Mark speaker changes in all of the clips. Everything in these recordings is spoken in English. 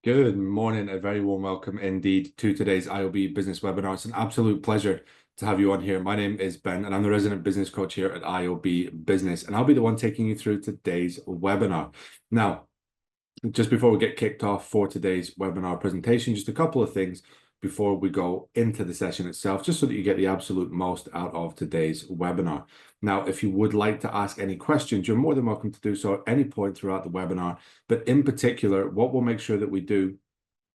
Speaker 1: Good morning, a very warm welcome indeed to today's iOB business webinar. It's an absolute pleasure to have you on here. My name is Ben, and I'm the resident business coach here at iOB Business, and I'll be the one taking you through today's webinar. Now, just before we get kicked off for today's webinar presentation, just a couple of things before we go into the session itself, just so that you get the absolute most out of today's webinar. Now, if you would like to ask any questions, you're more than welcome to do so at any point throughout the webinar. But in particular, what we'll make sure that we do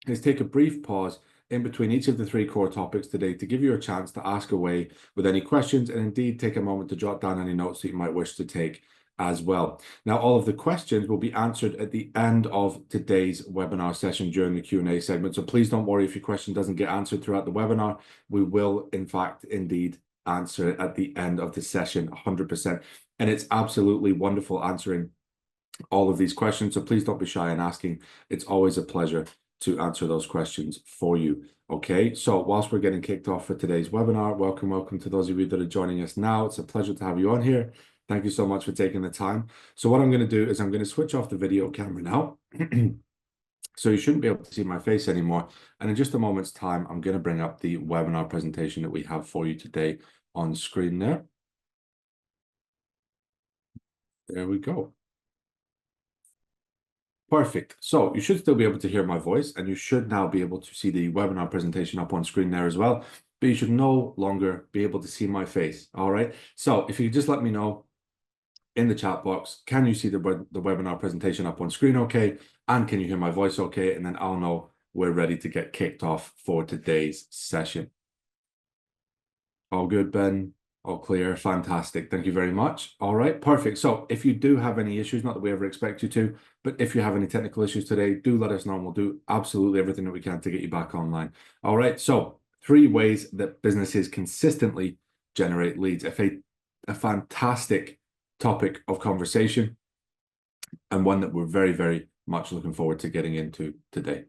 Speaker 1: is take a brief pause in between each of the three core topics today to give you a chance to ask away with any questions, and indeed take a moment to jot down any notes that you might wish to take as well. Now, all of the questions will be answered at the end of today's webinar session during the Q&A segment. So please don't worry if your question doesn't get answered throughout the webinar. We will, in fact, indeed answer it at the end of the session, 100%. And it's absolutely wonderful answering all of these questions. So please don't be shy in asking. It's always a pleasure to answer those questions for you. Okay, so whilst we're getting kicked off for today's webinar, welcome to those of you that are joining us now. It's a pleasure to have you on here. Thank you so much for taking the time. So what I'm going to do is I'm going to switch off the video camera now. So you shouldn't be able to see my face anymore. And in just a moment's time, I'm going to bring up the webinar presentation that we have for you today on screen there. There we go. Perfect. So you should still be able to hear my voice, and you should now be able to see the webinar presentation up on screen there as well, but you should no longer be able to see my face. All right. So if you could just let me know in the chat box, can you see the webinar presentation up on screen okay? And can you hear my voice okay? And then I'll know we're ready to get kicked off for today's session. All good, Ben? All clear, fantastic. Thank you very much. All right, perfect. So if you do have any issues, not that we ever expect you to, but if you have any technical issues today, do let us know and we'll do absolutely everything that we can to get you back online. All right, so 3 ways that businesses consistently generate leads. A fantastic topic of conversation, and one that we're very, very much looking forward to getting into today.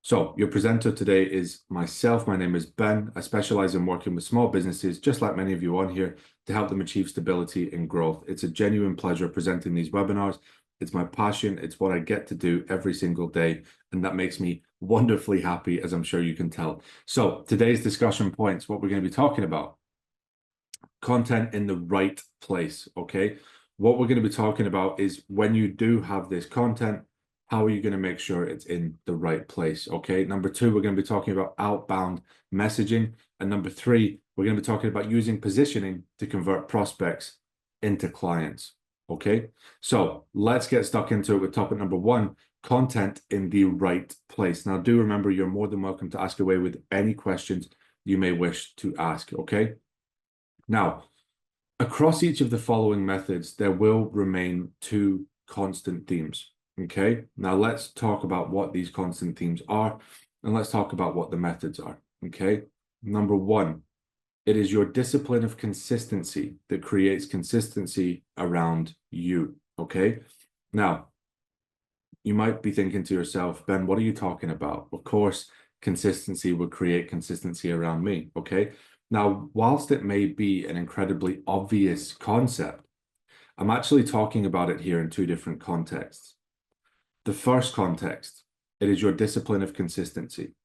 Speaker 1: So your presenter today is myself. My name is Ben. I specialize in working with small businesses, just like many of you on here, to help them achieve stability and growth. It's a genuine pleasure presenting these webinars. It's my passion. It's what I get to do every single day. And that makes me wonderfully happy, as I'm sure you can tell. So today's discussion points, what we're going to be talking about: content in the right place, okay? What we're going to be talking about is when you do have this content, how are you going to make sure it's in the right place, okay? Number 2, we're going to be talking about outbound messaging. And number 3, we're going to be talking about using positioning to convert prospects into clients, okay? So let's get stuck into it with topic number 1, content in the right place. Now, do remember, you're more than welcome to ask away with any questions you may wish to ask, okay? Now, across each of the following methods, there will remain 2 constant themes. Okay, now let's talk about what these constant themes are, and let's talk about what the methods are. Okay, number 1, it is your discipline of consistency that creates consistency around you. Okay, now you might be thinking to yourself, Ben, what are you talking about? Of course, consistency would create consistency around me. Okay, now, whilst it may be an incredibly obvious concept, I'm actually talking about it here in 2 different contexts. The first context, it is your discipline of consistency.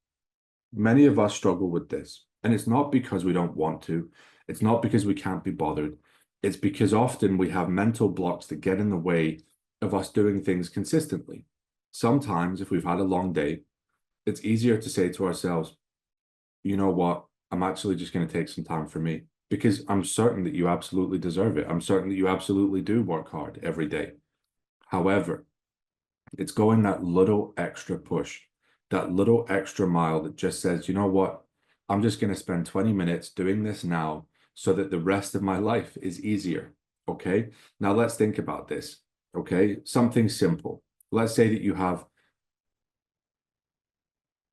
Speaker 1: Many of us struggle with this, and it's not because we don't want to. It's not because we can't be bothered. It's because often we have mental blocks that get in the way of us doing things consistently. Sometimes, if we've had a long day, it's easier to say to ourselves, you know what, I'm actually just going to take some time for me, because I'm certain that you absolutely deserve it. I'm certain that you absolutely do work hard every day. However, it's going that little extra push, that little extra mile that just says, you know what, I'm just going to spend 20 minutes doing this now so that the rest of my life is easier. Okay, now let's think about this. Okay, something simple. Let's say that you have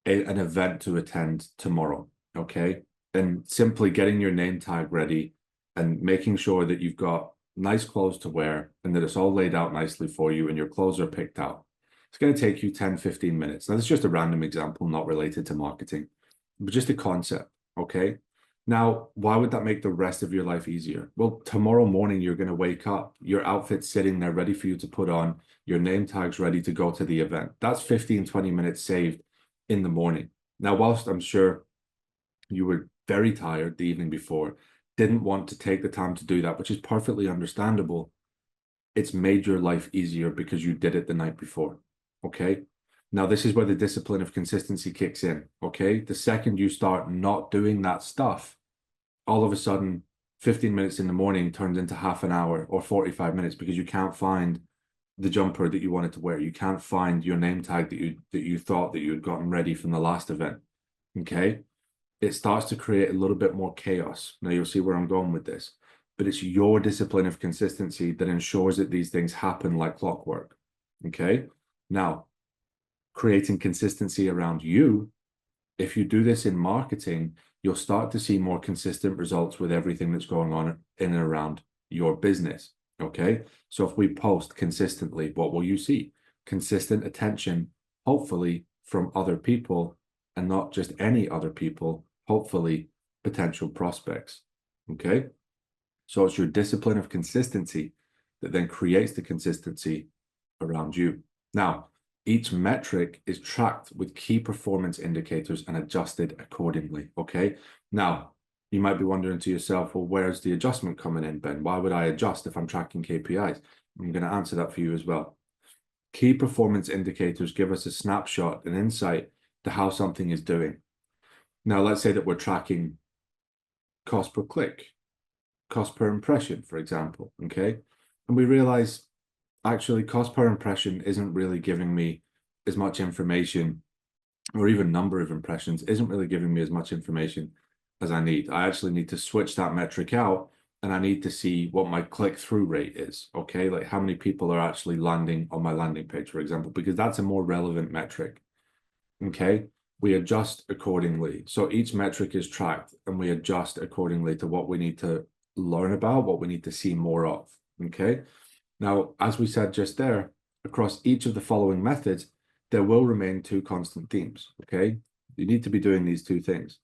Speaker 1: an event to attend tomorrow. Okay, and simply getting your name tag ready and making sure that you've got nice clothes to wear and that it's all laid out nicely for you and your clothes are picked out. It's going to take you 10, 15 minutes. Now, this is just a random example, not related to marketing, but just a concept, okay? Now, why would that make the rest of your life easier? Well, tomorrow morning, you're going to wake up, your outfit's sitting there ready for you to put on, your name tag's ready to go to the event. That's 15, 20 minutes saved in the morning. Now, whilst I'm sure you were very tired the evening before, didn't want to take the time to do that, which is perfectly understandable, it's made your life easier because you did it the night before. Okay. Now, this is where the discipline of consistency kicks in. Okay. The second you start not doing that stuff, all of a sudden, 15 minutes in the morning turns into half an hour or 45 minutes because you can't find the jumper that you wanted to wear. You can't find your name tag that you thought that you had gotten ready from the last event. Okay. It starts to create a little bit more chaos. Now you'll see where I'm going with this, but it's your discipline of consistency that ensures that these things happen like clockwork. Okay. Now, creating consistency around you, if you do this in marketing, you'll start to see more consistent results with everything that's going on in and around your business. Okay. So if we post consistently, what will you see? Consistent attention, hopefully from other people, and not just any other people, hopefully potential prospects. Okay. So it's your discipline of consistency that then creates the consistency around you. Now, each metric is tracked with key performance indicators and adjusted accordingly. Okay. Now, you might be wondering to yourself, well, where's the adjustment coming in, Ben? Why would I adjust if I'm tracking KPIs? I'm going to answer that for you as well. Key performance indicators give us a snapshot, an insight to how something is doing. Now, let's say that we're tracking cost per click, cost per impression, for example, okay? And we realize actually cost per impression isn't really giving me as much information, or even number of impressions isn't really giving me as much information as I need. I actually need to switch that metric out, and I need to see what my click-through rate is, okay? Like how many people are actually landing on my landing page, for example, because that's a more relevant metric, okay? We adjust accordingly. So each metric is tracked and we adjust accordingly to what we need to learn about, what we need to see more of, okay? Now, as we said just there, across each of the following methods, there will remain two constant themes, okay? You need to be doing these two things.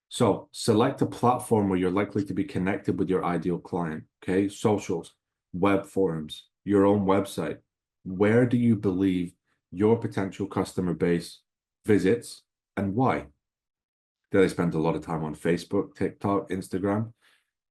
Speaker 1: So select a platform where you're likely to be connected with your ideal client, okay? Socials, web forums, your own website. Where do you believe your potential customer base visits and why? Do they spend a lot of time on Facebook, TikTok, Instagram?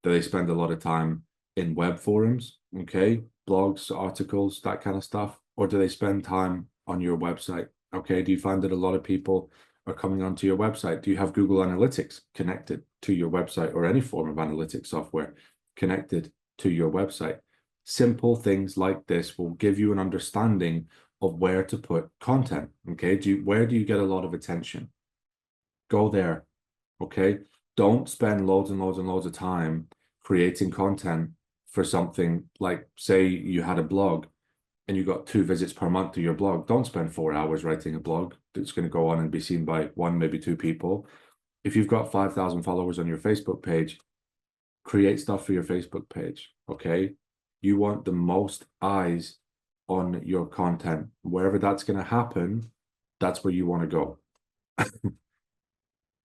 Speaker 1: Do they spend a lot of time in web forums, okay? Blogs, articles, that kind of stuff? Or do they spend time on your website? Okay, do you find that a lot of people are coming onto your website? Do you have Google Analytics connected to your website, or any form of analytics software connected to your website? Simple things like this will give you an understanding of where to put content, okay? Where do you get a lot of attention? Go there, okay? Don't spend loads and loads and loads of time creating content for something like, say you had a blog and you got 2 visits per month to your blog. Don't spend 4 hours writing a blog that's going to go on and be seen by 1, maybe 2 people. If you've got 5,000 followers on your Facebook page, create stuff for your Facebook page, okay? You want the most eyes on your content. Wherever that's going to happen, that's where you want to go.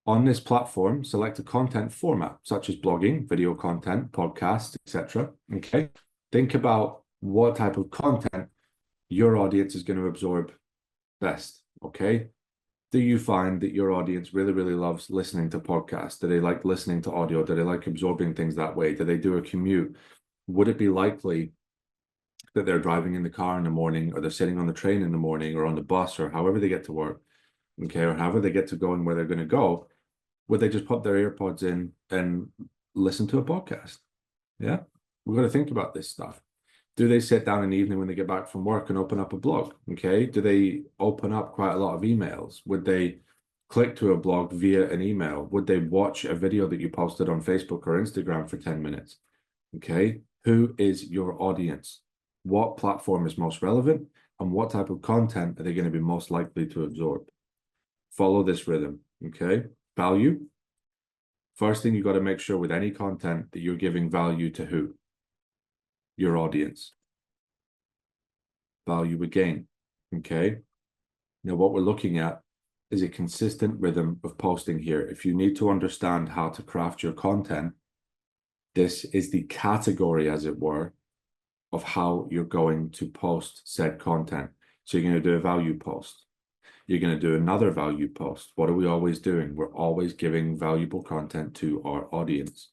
Speaker 1: On this platform, select a content format, such as blogging, video content, podcasts, etc. Okay. Think about what type of content your audience is going to absorb best. Okay. Do you find that your audience really, really loves listening to podcasts? Do they like listening to audio? Do they like absorbing things that way? Do they do a commute? Would it be likely that they're driving in the car in the morning, or they're sitting on the train in the morning, or on the bus, or however they get to work, okay, or however they get to going where they're going to go? Would they just put their earpods in and listen to a podcast? Yeah, we've got to think about this stuff. Do they sit down in the evening when they get back from work and open up a blog? Okay. Do they open up quite a lot of emails? Would they click to a blog via an email? Would they watch a video that you posted on Facebook or Instagram for 10 minutes? Okay. Who is your audience? What platform is most relevant? And what type of content are they going to be most likely to absorb? Follow this rhythm. Okay. Value. First thing you got to make sure with any content that you're giving value to who? Your audience. Value again. Okay. Now what we're looking at is a consistent rhythm of posting here. If you need to understand how to craft your content, this is the category, as it were, of how you're going to post said content. So you're going to do a value post. You're going to do another value post. What are we always doing? We're always giving valuable content to our audience.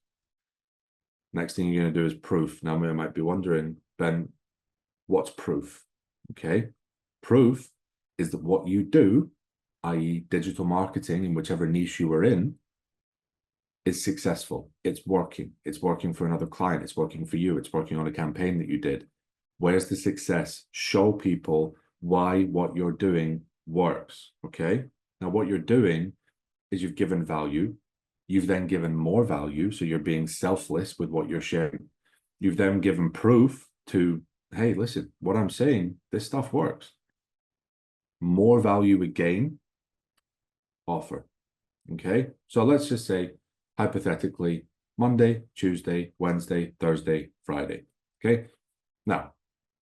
Speaker 1: Next thing you're going to do is proof. Now, we might be wondering, Ben, what's proof? Okay. Proof is that what you do, i.e. digital marketing in whichever niche you are in, is successful. It's working. It's working for another client. It's working for you. It's working on a campaign that you did. Where's the success? Show people why what you're doing works. Okay. Now, what you're doing is you've given value. You've then given more value. So you're being selfless with what you're sharing. You've then given proof to, hey, listen, what I'm saying, this stuff works. More value we gain, offer. Okay. So let's just say, hypothetically, Monday, Tuesday, Wednesday, Thursday, Friday. Okay. Now,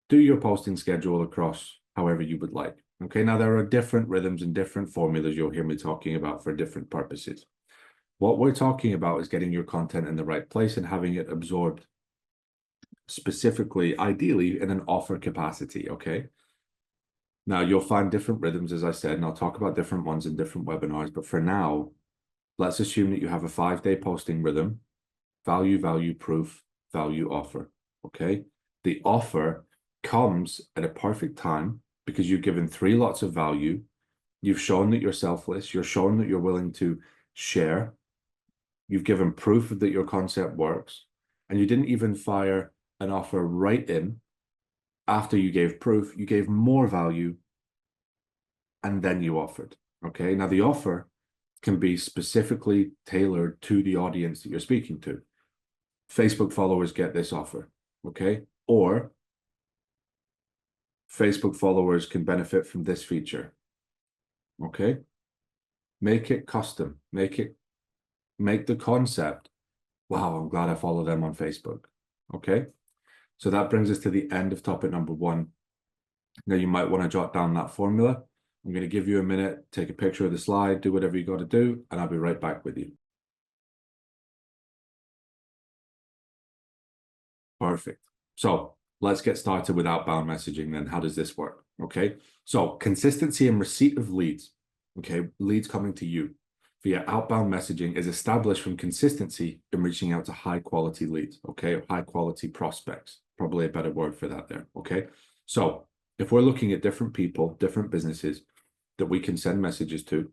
Speaker 1: do your posting schedule across however you would like. Okay. Now, there are different rhythms and different formulas you'll hear me talking about for different purposes. What we're talking about is getting your content in the right place and having it absorbed specifically, ideally, in an offer capacity. Okay. Now, you'll find different rhythms, as I said, and I'll talk about different ones in different webinars. But for now, let's assume that you have a 5-day posting rhythm: value, value, proof, value, offer. Okay. The offer comes at a perfect time because you've given 3 lots of value. You've shown that you're selfless. You're shown that you're willing to share. You've given proof that your concept works. And you didn't even fire an offer right in after you gave proof. You gave more value and then you offered. Okay. Now, the offer can be specifically tailored to the audience that you're speaking to. Facebook followers get this offer. Okay. Or Facebook followers can benefit from this feature. Okay. Make it custom. Make the concept, wow, I'm glad I follow them on Facebook. Okay. So that brings us to the end of topic number 1. Now, you might want to jot down that formula. I'm going to give you a minute, take a picture of the slide, do whatever you got to do, and I'll be right back with you. Perfect. So let's get started with outbound messaging then. How does this work? Okay. So consistency and receipt of leads. Okay. Leads coming to you via outbound messaging is established from consistency in reaching out to high quality leads. Okay. High quality prospects. Probably a better word for that there. Okay. So if we're looking at different people, different businesses that we can send messages to,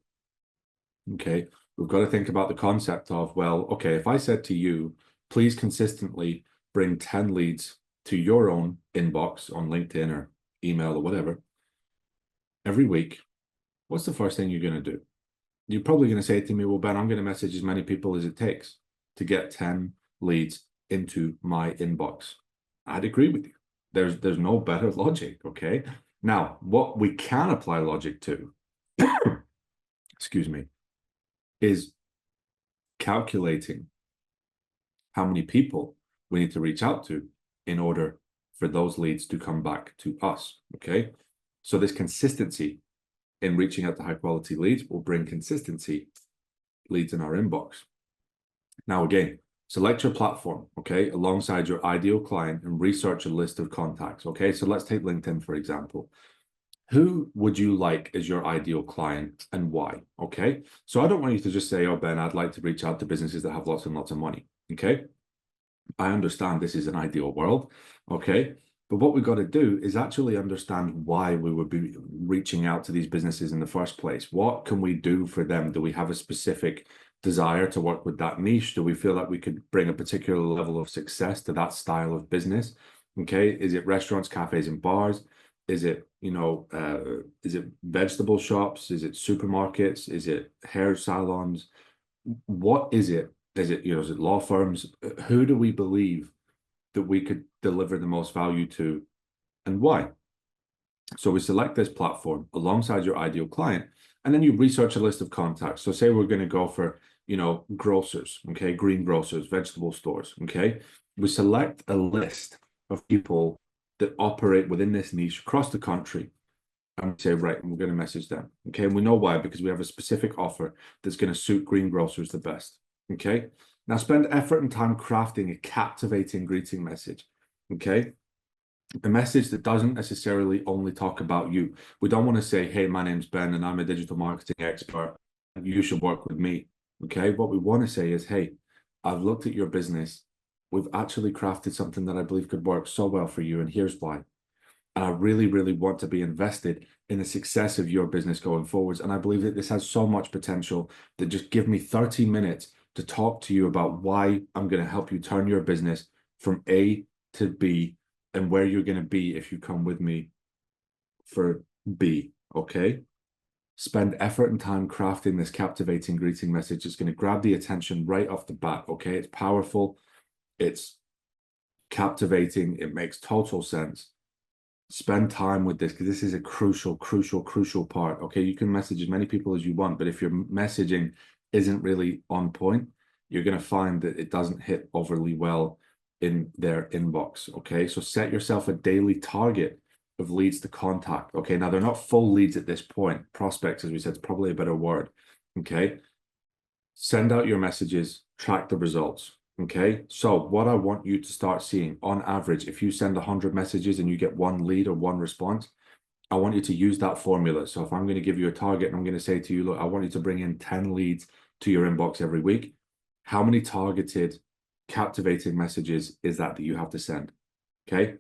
Speaker 1: okay, we've got to think about the concept of, well, okay, if I said to you, please consistently bring 10 leads to your own inbox on LinkedIn or email or whatever every week, what's the first thing you're going to do? You're probably going to say to me, well, Ben, I'm going to message as many people as it takes to get 10 leads into my inbox. I'd agree with you. There's no better logic, okay? Now, what we can apply logic to, excuse me, is calculating how many people we need to reach out to in order for those leads to come back to us, okay? So this consistency in reaching out to high quality leads will bring consistency leads in our inbox. Now, again, select your platform, okay, alongside your ideal client and research a list of contacts, okay? So let's take LinkedIn, for example. Who would you like as your ideal client and why, okay? So I don't want you to just say, oh, Ben, I'd like to reach out to businesses that have lots and lots of money, okay? I understand this is an ideal world, okay? But what we've got to do is actually understand why we would be reaching out to these businesses in the first place. What can we do for them? Do we have a specific desire to work with that niche? Do we feel that we could bring a particular level of success to that style of business? Okay, is it restaurants, cafes, and bars? Is it, is it vegetable shops? Is it supermarkets? Is it hair salons? What is it? Is it, is it law firms? Who do we believe that we could deliver the most value to and why? So we select this platform alongside your ideal client, and then you research a list of contacts. So say we're going to go for, grocers, okay, green grocers, vegetable stores, okay? We select a list of people that operate within this niche across the country. and we say, right, we're going to message them. Okay. And we know why, because we have a specific offer that's going to suit greengrocers the best. Okay. Now spend effort and time crafting a captivating greeting message. Okay. A message that doesn't necessarily only talk about you. We don't want to say, hey, my name's Ben and I'm a digital marketing expert. You should work with me. Okay. What we want to say is, hey, I've looked at your business. We've actually crafted something that I believe could work so well for you. And here's why. And I really, really want to be invested in the success of your business going forwards. And I believe that this has so much potential that just give me 30 minutes to talk to you about why I'm going to help you turn your business from A to B and where you're going to be if you come with me for B. Okay. Spend effort and time crafting this captivating greeting message. It's going to grab the attention right off the bat. Okay. It's powerful. It's captivating. It makes total sense. Spend time with this because this is a crucial part. Okay, you can message as many people as you want, but if your messaging isn't really on point, you're going to find that it doesn't hit overly well in their inbox. Okay, so set yourself a daily target of leads to contact. Okay, now they're not full leads at this point. Prospects, as we said, is probably a better word. Okay, send out your messages, track the results. Okay, so what I want you to start seeing on average, if you send 100 messages and you get one lead or one response, I want you to use that formula. So if I'm going to give you a target and I'm going to say to you, look, I want you to bring in 10 leads to your inbox every week, how many targeted, captivating messages is that you have to send? Okay,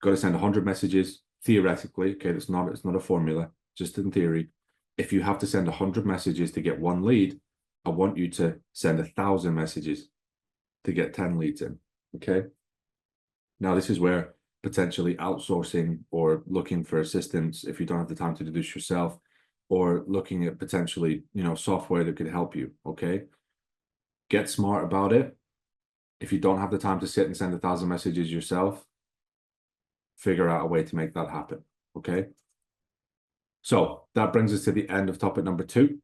Speaker 1: got to send 100 messages theoretically. Okay, it's not a formula, just in theory. If you have to send 100 messages to get one lead, I want you to send 1,000 messages to get 10 leads in. Okay. Now, this is where potentially outsourcing or looking for assistance if you don't have the time to do this yourself, or looking at potentially, software that could help you. Okay. Get smart about it. If you don't have the time to sit and send 1,000 messages yourself, figure out a way to make that happen. Okay. So that brings us to the end of topic number 2.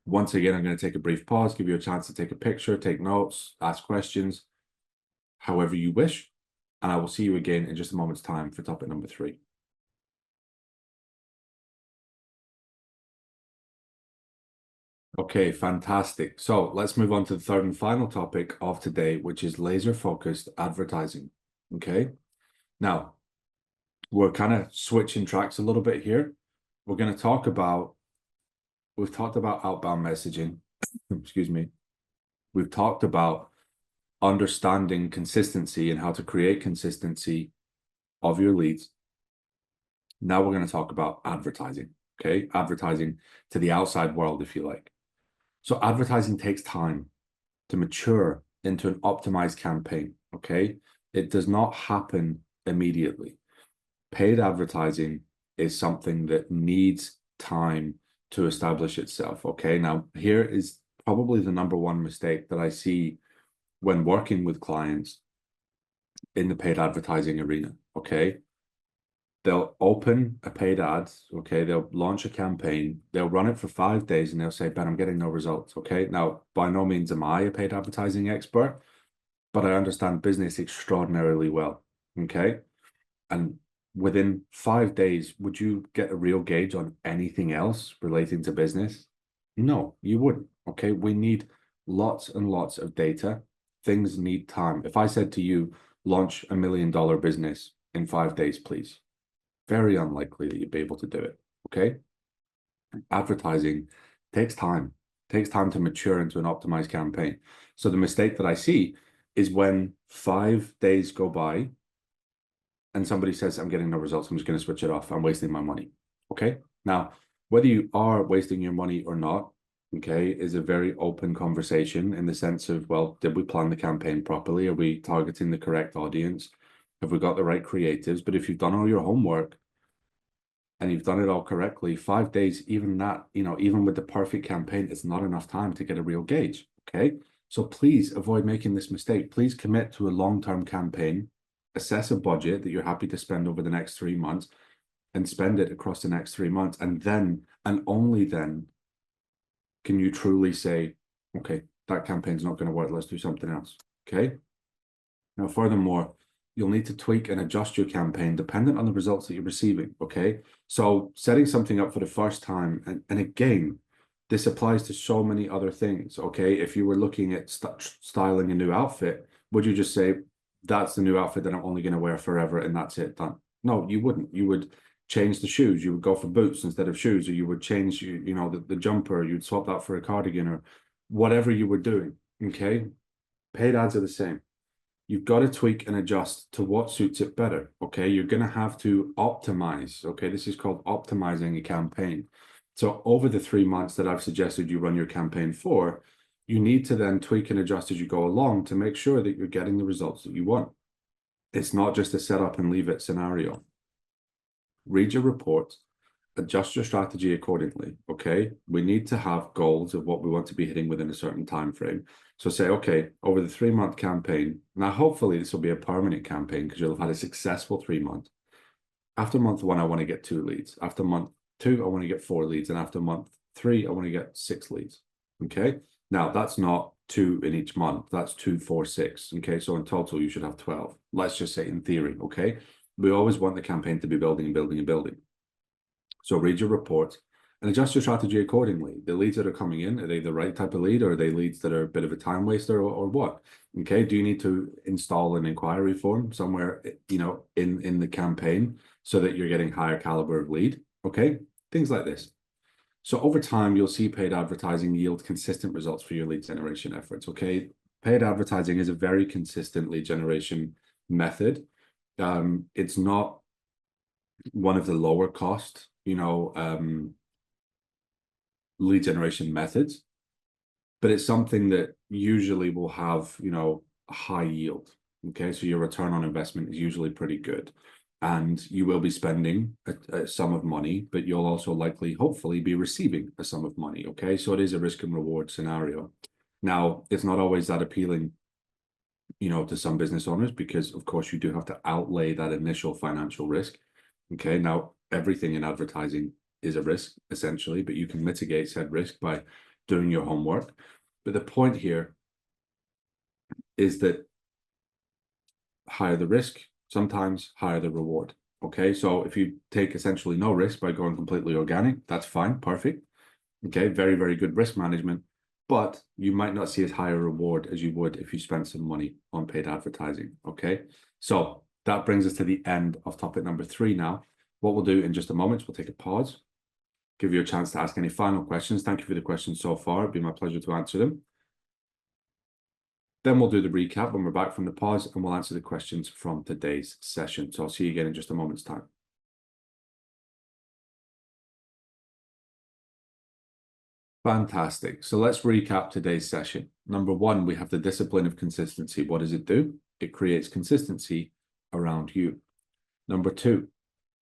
Speaker 1: Once again, I'm going to take a brief pause, give you a chance to take a picture, take notes, ask questions, however you wish. And I will see you again in just a moment's time for topic number 3. Okay, fantastic. So let's move on to the third and final topic of today, which is laser-focused advertising. Okay. Now, we're kind of switching tracks a little bit here. We're going to talk about, we've talked about outbound messaging. Excuse me. We've talked about understanding consistency and how to create consistency of your leads. Now we're going to talk about advertising. Okay. Advertising to the outside world, if you like. So advertising takes time to mature into an optimized campaign. Okay. It does not happen immediately. Paid advertising is something that needs time to establish itself. Okay. Now, here is probably the number one mistake that I see when working with clients in the paid advertising arena. Okay. They'll open a paid ad. Okay. They'll launch a campaign. They'll run it for 5 days and they'll say, Ben, I'm getting no results. Okay. Now, by no means am I a paid advertising expert, but I understand business extraordinarily well. Okay. And within 5 days, would you get a real gauge on anything else relating to business? No, you wouldn't. Okay. We need lots and lots of data. Things need time. If I said to you, launch $1 million business in 5 days, please, very unlikely that you'd be able to do it. Okay. Advertising takes time, to mature into an optimized campaign. So the mistake that I see is when 5 days go by and somebody says, I'm getting no results, I'm just going to switch it off. I'm wasting my money. Okay. Now, whether you are wasting your money or not, okay, is a very open conversation in the sense of, well, did we plan the campaign properly? Are we targeting the correct audience? Have we got the right creatives? But if you've done all your homework and you've done it all correctly, 5 days, even that, even with the perfect campaign, it's not enough time to get a real gauge. Okay. So please avoid making this mistake. Please commit to a long-term campaign, assess a budget that you're happy to spend over the next 3 months and spend it across the next 3 months. And then, and only then, can you truly say, okay, that campaign's not going to work, let's do something else. Okay. Now, furthermore, you'll need to tweak and adjust your campaign dependent on the results that you're receiving, okay? So setting something up for the first time, and again, this applies to so many other things, okay? If you were looking at styling a new outfit, would you just say, that's the new outfit that I'm only going to wear forever and that's it, done? No, you wouldn't. You would change the shoes. You would go for boots instead of shoes, or you would change, you know, the jumper. You'd swap that for a cardigan or whatever you were doing, okay? Paid ads are the same. You've got to tweak and adjust to what suits it better, okay? You're going to have to optimize, okay? This is called optimizing a campaign. So over the 3 months that I've suggested you run your campaign for, you need to then tweak and adjust as you go along to make sure that you're getting the results that you want. It's not just a set up and leave it scenario. Read your report, adjust your strategy accordingly, okay? We need to have goals of what we want to be hitting within a certain time frame. So say, okay, over the 3-month campaign, now hopefully this will be a permanent campaign because you'll have had a successful 3 months. After month 1, I want to get 2 leads. After month 2, I want to get 4 leads. And after month 3, I want to get 6 leads, okay? Now that's not 2 in each month. That's 2, 4, 6, okay? So in total, you should have 12. Let's just say in theory, okay? We always want the campaign to be building and building and building. So read your report and adjust your strategy accordingly. The leads that are coming in, are they the right type of lead, or are they leads that are a bit of a time waster, or what? Okay, do you need to install an inquiry form somewhere, you know, in the campaign so that you're getting higher caliber of lead? Okay, things like this. So over time, you'll see paid advertising yield consistent results for your lead generation efforts, okay? Paid advertising is a very consistent lead generation method. It's not one of the lower cost, you know, lead generation methods, but it's something that usually will have, you know, a high yield. Okay, so your return on investment is usually pretty good, and you will be spending a sum of money, but you'll also likely, hopefully, be receiving a sum of money. Okay, so it is a risk and reward scenario. Now, it's not always that appealing, you know, to some business owners, because of course you do have to outlay that initial financial risk. Okay, now everything in advertising is a risk essentially, but you can mitigate said risk by doing your homework. But the point here is that higher the risk, sometimes higher the reward. Okay, so if you take essentially no risk by going completely organic, that's fine, perfect. Okay, very, very good risk management, but you might not see as high a reward as you would if you spent some money on paid advertising. Okay, so that brings us to the end of topic number 3 now. What we'll do in just a moment, we'll take a pause, give you a chance to ask any final questions. Thank you for the questions so far. It'd be my pleasure to answer them. Then we'll do the recap when we're back from the pause, and we'll answer the questions from today's session. So I'll see you again in just a moment's time. Fantastic. So let's recap today's session. Number 1, we have the discipline of consistency. What does it do? It creates consistency around you. Number 2,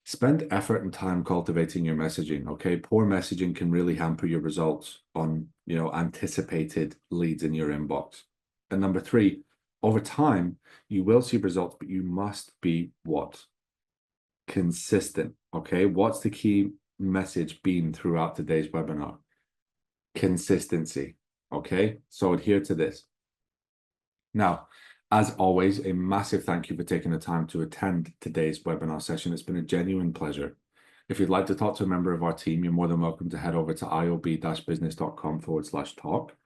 Speaker 1: spend effort and time cultivating your messaging. Okay, poor messaging can really hamper your results on, you know, anticipated leads in your inbox. And number 3, over time, you will see results, but you must be what? Consistent. Okay, what's the key message been throughout today's webinar? Consistency. Okay, so adhere to this. Now, as always, a massive thank you for taking the time to attend today's webinar session. It's been a genuine pleasure. If you'd like to talk to a member of our team, you're more than welcome to head over to iob-business.com/talk.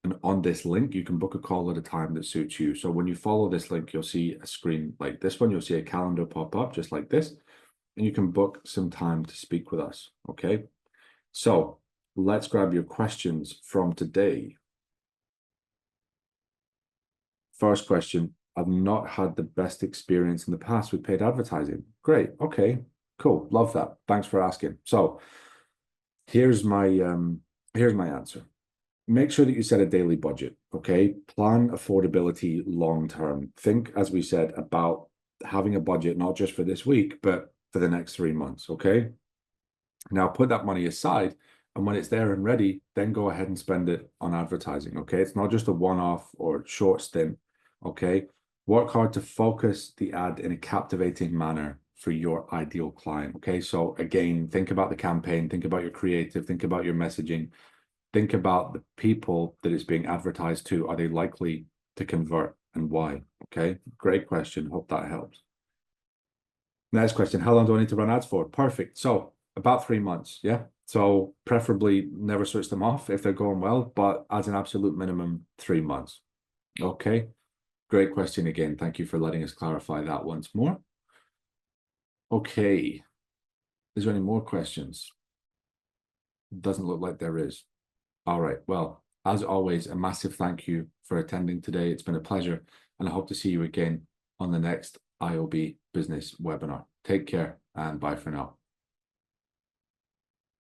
Speaker 1: And on this link, you can book a call at a time that suits you. So when you follow this link, you'll see a screen like this one. You'll see a calendar pop up just like this, and you can book some time to speak with us. Okay, so let's grab your questions from today. First question: I've not had the best experience in the past with paid advertising. Great. Okay, cool. Love that. Thanks for asking. So here's my answer. Make sure that you set a daily budget. Okay, plan affordability long term. Think, as we said, about having a budget not just for this week, but for the next 3 months. Okay, now put that money aside, and when it's there and ready, then go ahead and spend it on advertising. Okay, it's not just a one-off or short stint. Okay, work hard to focus the ad in a captivating manner for your ideal client. Okay, so again, think about the campaign, think about your creative, think about your messaging, think about the people that it's being advertised to. Are they likely to convert? and why? Okay, great question. Hope that helps. Next question, how long do I need to run ads for? Perfect. So about 3 months, yeah? So preferably never switch them off if they're going well, but as an absolute minimum, 3 months. Okay, great question again. Thank you for letting us clarify that once more. Okay, is there any more questions? Doesn't look like there is. All right, well, as always, a massive thank you for attending today. It's been a pleasure, and I hope to see you again on the next iOB business webinar. Take care and bye for now.